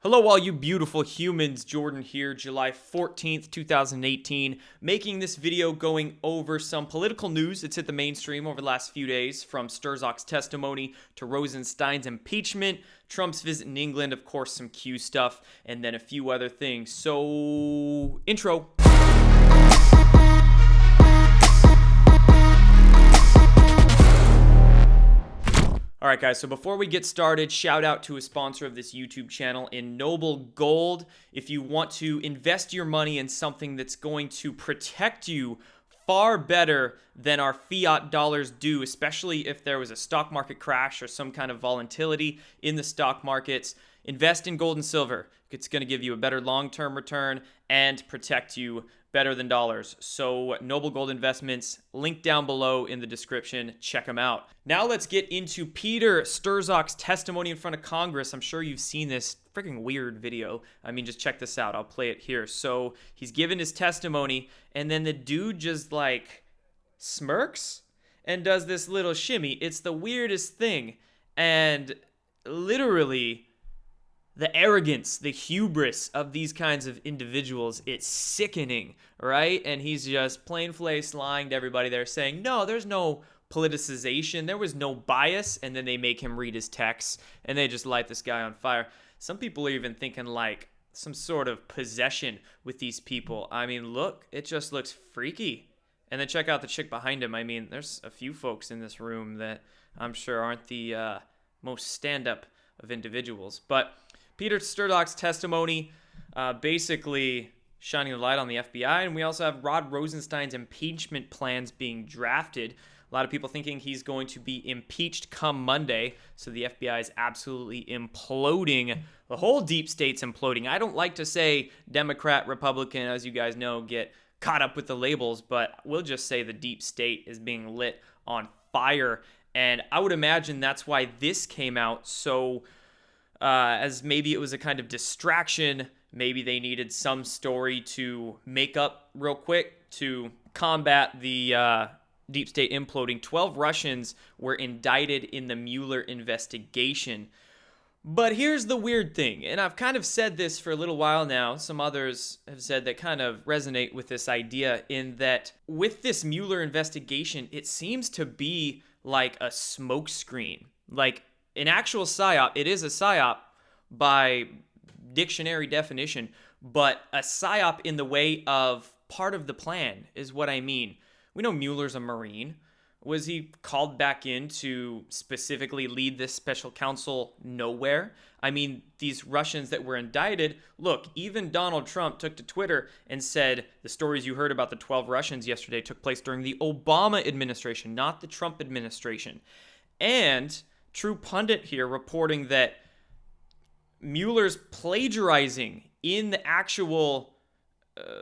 Hello, all you beautiful humans. Jordan here, July 14th, 2018, making this video going over some political news that's hit the mainstream over the last few days, from Strzok's testimony to Rosenstein's impeachment, Trump's visit in England, of course, some Q stuff, and then a few other things. So, intro. All right, guys, so before we get started, shout out to a sponsor of this YouTube channel, Noble Gold. If you want to invest your money in something that's going to protect you far better than our fiat dollars do, especially if there was a stock market crash or some kind of volatility in the stock markets, invest in gold and silver. It's going to give you a better long-term return and protect you better than dollars. So Noble Gold Investments, link down below in the description. Check them out. Now let's get into Peter Strzok's testimony in front of Congress. I'm sure you've seen this freaking weird video. I mean, just check this out. I'll play it here. So he's given his testimony, and then the dude just like smirks and does this little shimmy. It's the weirdest thing. And literally, the arrogance, the hubris of these kinds of individuals, it's sickening, right? And he's just plain-faced lying to everybody there, saying, no, there's no politicization, there was no bias, and then they make him read his text, and they just light this guy on fire. Some people are even thinking like some sort of possession with these people. I mean, look, it just looks freaky. And then check out the chick behind him. I mean, there's a few folks in this room that I'm sure aren't the most stand-up of individuals. But Peter Strzok's testimony, basically shining a light on the FBI, and we also have Rod Rosenstein's impeachment plans being drafted. A lot of people thinking he's going to be impeached come Monday, so the FBI is absolutely imploding. The whole deep state's imploding. I don't like to say Democrat, Republican, as you guys know, get caught up with the labels, but we'll just say the deep state is being lit on fire, and I would imagine that's why this came out so as maybe it was a kind of distraction. Maybe they needed some story to make up real quick to combat the deep state imploding. 12 Russians were indicted in the Mueller investigation. But here's the weird thing, and I've kind of said this for a little while now. Some others have said that kind of resonate with this idea, in that with this Mueller investigation, it seems to be like a smokescreen. Like an actual psyop. It is a psyop by dictionary definition, but a psyop in the way of part of the plan is what I mean. We know Mueller's a Marine. Was he called back in to specifically lead this special counsel? Nowhere. I mean, these Russians that were indicted, look, even Donald Trump took to Twitter and said the stories you heard about the 12 Russians yesterday took place during the Obama administration, not the Trump administration. And True Pundit here reporting that Mueller's plagiarizing in the actual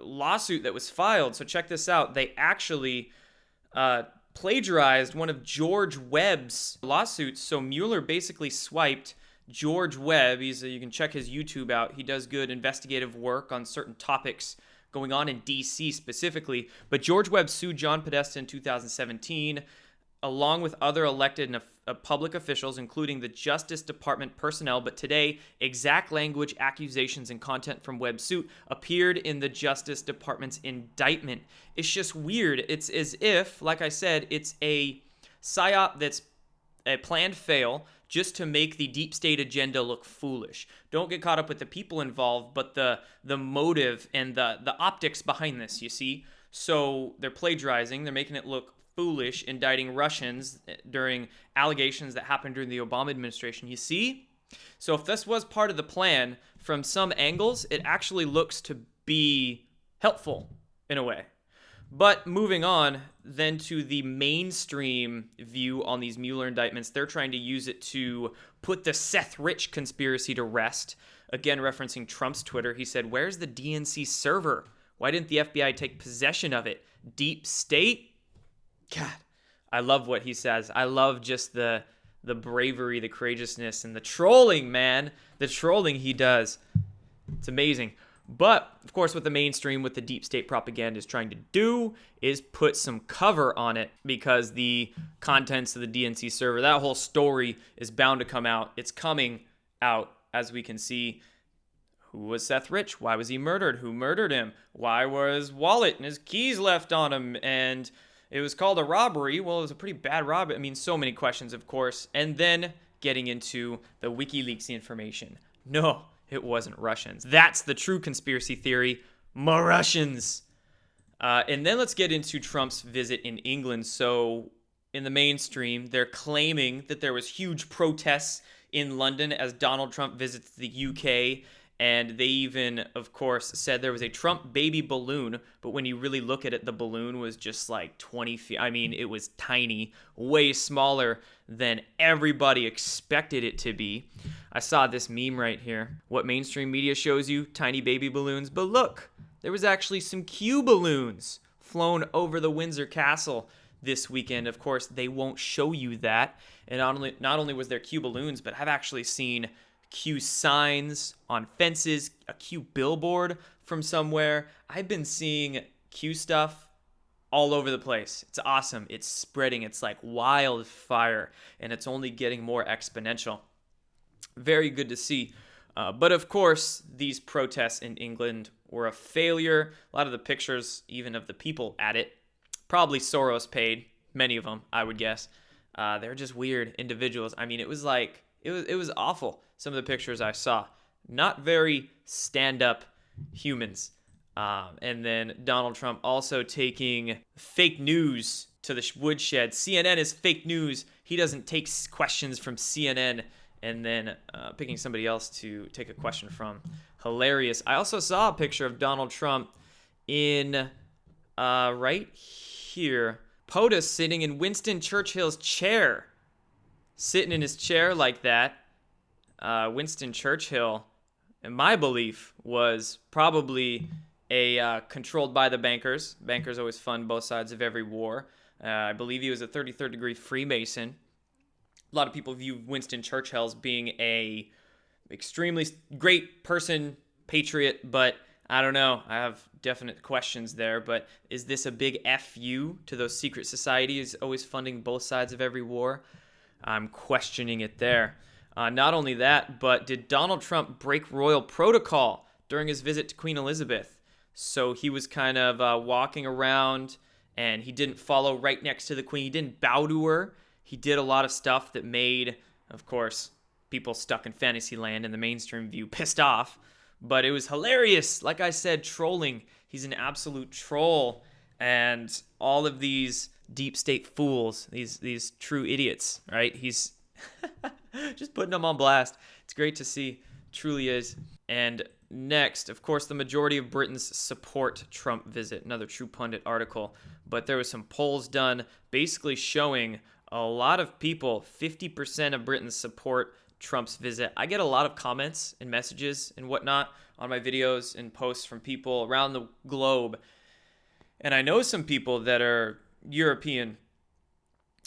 lawsuit that was filed. So check this out. They actually plagiarized one of George Webb's lawsuits. So Mueller basically swiped George Webb. You can check his YouTube out. He does good investigative work on certain topics going on in D.C. specifically. But George Webb sued John Podesta in 2017, along with other elected and public officials, including the Justice Department personnel. But today, exact language, accusations, and content from Webb's suit appeared in the Justice Department's indictment. It's just weird. It's as if, like I said, it's a psyop that's a planned fail just to make the deep state agenda look foolish. Don't get caught up with the people involved, but the motive and the optics behind this, you see? So they're plagiarizing. They're making it look foolish, indicting Russians during allegations that happened during the Obama administration. You see? So if this was part of the plan, from some angles, it actually looks to be helpful in a way. But moving on then to the mainstream view on these Mueller indictments, they're trying to use it to put the Seth Rich conspiracy to rest. Again, referencing Trump's Twitter, he said, "Where's the DNC server? Why didn't the FBI take possession of it? Deep state?" God, I love what he says. I love just the bravery, the courageousness, and the trolling, man. The trolling he does. It's amazing. But, of course, what the mainstream, with the deep state propaganda is trying to do is put some cover on it, because the contents of the DNC server, that whole story is bound to come out. It's coming out, as we can see. Who was Seth Rich? Why was he murdered? Who murdered him? Why was wallet and his keys left on him? And it was called a robbery. Well, it was a pretty bad robbery. I mean, so many questions, of course. And then getting into the WikiLeaks information. No, it wasn't Russians. That's the true conspiracy theory. More Russians. And then let's get into Trump's visit in England. So in the mainstream, they're claiming that there was huge protests in London as Donald Trump visits the UK. And they even, of course, said there was a Trump baby balloon. But when you really look at it, the balloon was just like 20 feet. I mean, it was tiny, way smaller than everybody expected it to be. I saw this meme right here. What mainstream media shows you? Tiny baby balloons. But look, there was actually some Q balloons flown over the Windsor Castle this weekend. Of course, they won't show you that. And not only was there Q balloons, but I've actually seen Q signs on fences, a Q billboard from somewhere. I've been seeing Q stuff all over the place. It's awesome. It's spreading. It's like wildfire, and it's only getting more exponential. Very good to see. But of course, these protests in England were a failure. A lot of the pictures, even of the people at it, probably Soros paid. Many of them, I would guess. They're just weird individuals. I mean, it was awful. Some of the pictures I saw, not very stand-up humans. And then Donald Trump also taking fake news to the woodshed. CNN is fake news. He doesn't take questions from CNN and then picking somebody else to take a question from. Hilarious. I also saw a picture of Donald Trump in right here. POTUS sitting in Winston Churchill's chair. Sitting in his chair like that. Winston Churchill, in my belief, was probably controlled by the bankers. Bankers always fund both sides of every war. I believe he was a 33rd degree Freemason. A lot of people view Winston Churchill as being a extremely great person, patriot, but I don't know. I have definite questions there. But is this a big FU to those secret societies always funding both sides of every war? I'm questioning it there. Not only that, but did Donald Trump break royal protocol during his visit to Queen Elizabeth? So he was kind of walking around and he didn't follow right next to the Queen. He didn't bow to her. He did a lot of stuff that made, of course, people stuck in Fantasyland in the mainstream view pissed off. But it was hilarious. Like I said, trolling. He's an absolute troll. And all of these deep state fools, these true idiots, right? He's just putting them on blast. It's great to see. Truly is. And next, of course, the majority of Britons support Trump visit. Another True Pundit article. But there was some polls done basically showing a lot of people, 50% of Britons support Trump's visit. I get a lot of comments and messages and whatnot on my videos and posts from people around the globe. And I know some people that are European,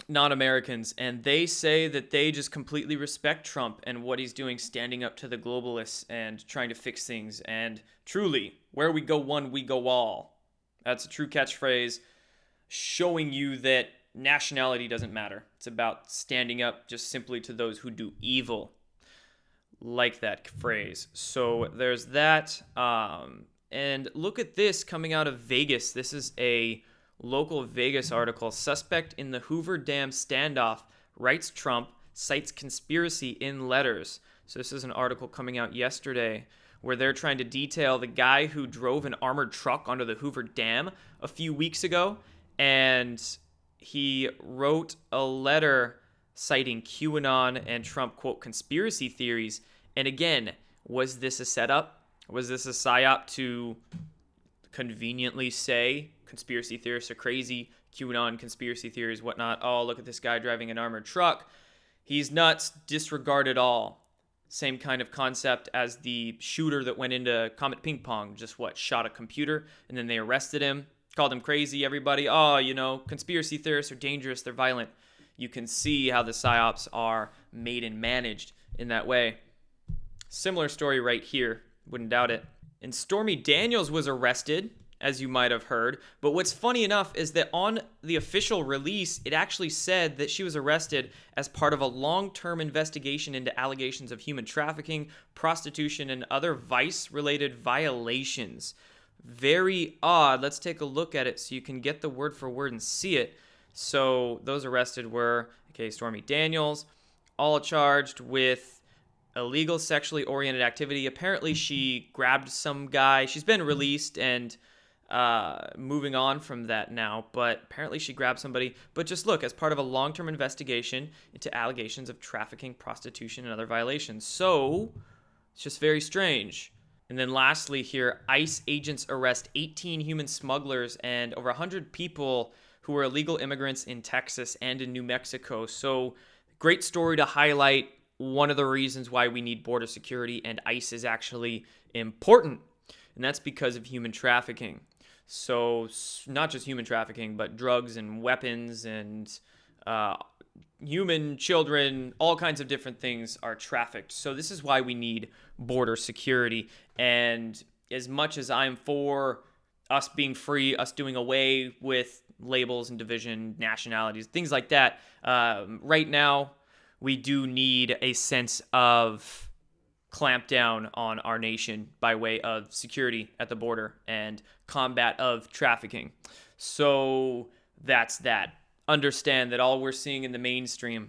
non-Americans, and they say that they just completely respect Trump and what he's doing, standing up to the globalists and trying to fix things. And truly, where we go one, we go all. That's a true catchphrase, showing you that nationality doesn't matter. It's about standing up just simply to those who do evil. Like that phrase. So there's that. And look at this coming out of Vegas. This is a local Vegas article. Suspect in the Hoover Dam standoff, writes Trump, cites conspiracy in letters. So this is an article coming out yesterday where they're trying to detail the guy who drove an armored truck onto the Hoover Dam a few weeks ago. And he wrote a letter citing QAnon and Trump, quote, conspiracy theories. And again, was this a setup? Was this a psyop to conveniently say conspiracy theorists are crazy, QAnon conspiracy theories, whatnot? Oh, look at this guy driving an armored truck. He's nuts. Disregard it all. Same kind of concept as the shooter that went into Comet Ping Pong. Just shot a computer, and then they arrested him. Called him crazy, everybody. Oh, conspiracy theorists are dangerous. They're violent. You can see how the psyops are made and managed in that way. Similar story right here. Wouldn't doubt it. And Stormy Daniels was arrested as you might have heard. But what's funny enough is that on the official release, it actually said that she was arrested as part of a long-term investigation into allegations of human trafficking, prostitution, and other vice-related violations. Very odd. Let's take a look at it so you can get the word for word and see it. So those arrested were, okay, Stormy Daniels, all charged with illegal sexually oriented activity. Apparently she grabbed some guy. She's been released and moving on from that now, but apparently she grabbed somebody. But just look, as part of a long-term investigation into allegations of trafficking, prostitution, and other violations. So it's just very strange. And then lastly here, ICE agents arrest 18 human smugglers and over 100 people who were illegal immigrants in Texas and in New Mexico. So great story to highlight one of the reasons why we need border security, and ICE is actually important. And that's because of human trafficking. So not just human trafficking, but drugs and weapons and human children, all kinds of different things are trafficked. So this is why we need border security. And as much as I'm for us being free, us doing away with labels and division, nationalities, things like that, right now we do need a sense of clamp down on our nation by way of security at the border and combat of trafficking. So that's that. Understand that all we're seeing in the mainstream,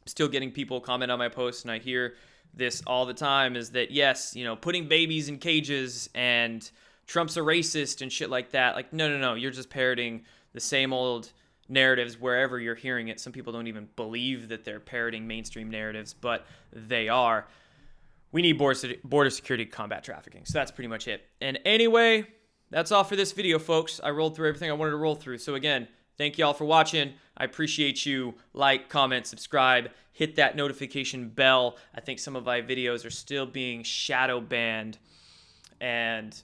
I'm still getting people comment on my posts, and I hear this all the time, is that yes, putting babies in cages and Trump's a racist and shit like that. Like, no, you're just parroting the same old narratives wherever you're hearing it. Some people don't even believe that they're parroting mainstream narratives, but they are. We need border security to combat trafficking. So that's pretty much it. And anyway, that's all for this video, folks. I rolled through everything I wanted to roll through. So again, thank you all for watching. I appreciate you. Like, comment, subscribe, hit that notification bell. I think some of my videos are still being shadow banned, and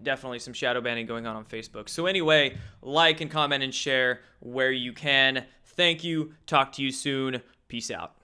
definitely some shadow banning going on Facebook. So anyway, like and comment and share where you can. Thank you. Talk to you soon. Peace out.